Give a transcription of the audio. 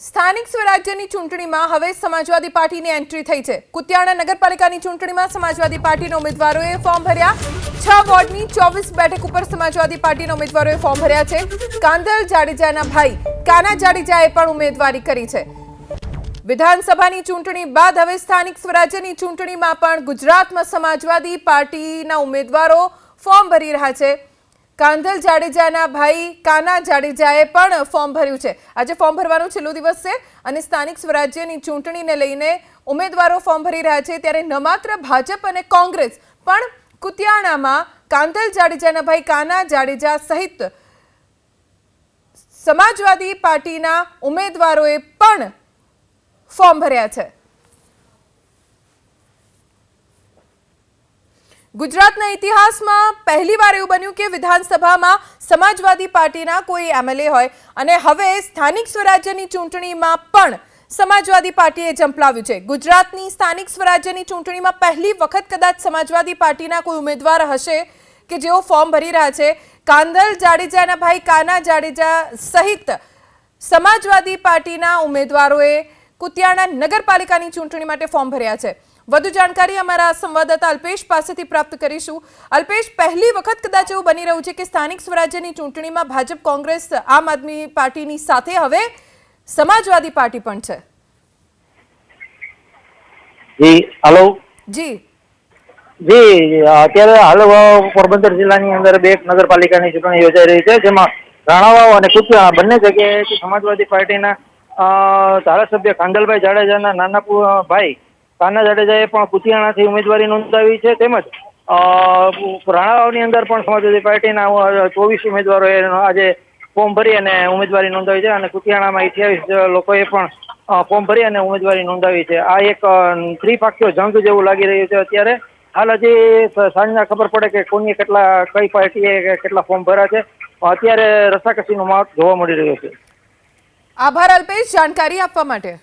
સ્થાનિક સ્વરાજ્યની ચૂંટણીમાં હવે સમાજવાદી પાર્ટીની એન્ટ્રી થઈ છે। કુતિયાણા નગરપાલિકાની ચૂંટણીમાં સમાજવાદી પાર્ટીના ઉમેદવારોએ ફોર્મ ભર્યા। 6 વોર્ડની 24 બેઠક ઉપર સમાજવાદી પાર્ટીના ઉમેદવારોએ ફોર્મ ભર્યા છે। કાંધલ જાડેજાના ભાઈ કાના જાડેજાએ પણ ઉમેદવારી કરી છે। વિધાનસભાની ચૂંટણી બાદ હવે સ્થાનિક સ્વરાજ્યની ચૂંટણીમાં પણ ગુજરાતમાં સમાજવાદી પાર્ટીના ઉમેદવારો ફોર્મ ભરી રહ્યા છે। કાંધલ જાડેજાના ભાઈ કાના જાડેજાએ પણ ફોર્મ ભર્યું છે। આજે ફોર્મ ભરવાનો છેલ્લો દિવસ છે અને સ્થાનિક સ્વરાજ્યની ચૂંટણીને લઈને ઉમેદવારો ફોર્મ ભરી રહ્યા છે। ત્યારે ન માત્ર ભાજપ અને કોંગ્રેસ પણ કુતિયાણામાં કાંધલ જાડેજાના ભાઈ કાના જાડેજા સહિત સમાજવાદી પાર્ટીના ઉમેદવારોએ પણ ફોર્મ ભર્યા છે। ગુજરાતના ઇતિહાસમાં પહેલીવાર એવું બન્યું કે વિધાનસભામાં સમાજવાદી પાર્ટીના કોઈ એમએલએ હોય અને હવે સ્થાનિક સ્વરાજ્યની ચૂંટણીમાં પણ સમાજવાદી પાર્ટીએ ઝંપલાવ્યું છે। ગુજરાતની સ્થાનિક સ્વરાજ્યની ચૂંટણીમાં પહેલી વખત કદાચ સમાજવાદી પાર્ટીના કોઈ ઉમેદવાર હશે કે જેઓ ફોર્મ ભરી રહ્યા છે। કાંધલ જાડેજાના ભાઈ કાના જાડેજા સહિત સમાજવાદી પાર્ટીના ઉમેદવારોએ કુતિયાણા નગરપાલિકાની ચૂંટણી માટે ફોર્મ ભર્યા છે। વધુ જાણકારી અમારા સંવાદદાતા અલ્પેશ પાસેથી પ્રાપ્ત કરીશું। અલ્પેશ, પહેલી વખત કદાચ એવું બની રહ્યું છે કે સ્થાનિક સ્વરાજ્યની ચૂંટણીમાં ભાજપ, કોંગ્રેસ, આમ આદમી પાર્ટીની સાથે હવે સમાજવાદી પાર્ટી પણ છે। જી હેલો જી જી અત્યારે હાલ પોરબંદર જિલ્લાની અંદર બે નગરપાલિકાની ચૂંટણી યોજાઈ રહી છે, જેમાં રાણાવાવ અને કુતિયાણા બંને જગ્યાએથી સમાજવાદી પાર્ટીના ધારાસભ્ય કાંધલભાઈ જાડેજાના નાના ભાઈ કાના જાડેજાએ પણ કુતિયાણાથી ઉમેદવારી નોંધાવી છે। તેમજ રાણાવાવની અંદર પણ સમાજવાદી પાર્ટીના 24 ઉમેદવારોએ આજે ફોર્મ ભરી અને ઉમેદવારી નોંધાવી છે અને કુતિયાણામાં 28 લોકોએ પણ ફોર્મ ભરી અને ઉમેદવારી નોંધાવી છે। આ એક ત્રિપાખ્યો જંગ જેવું લાગી રહ્યું છે। અત્યારે હાલ હજી સાંજના ખબર પડે કે કઈ પાર્ટીએ કેટલા ફોર્મ ભર્યા છે। અત્યારે રસાકસીનો માહોલ જોવા મળી રહ્યો છે। આભાર અલ્પેશ, જાણકારી આપવા માટે।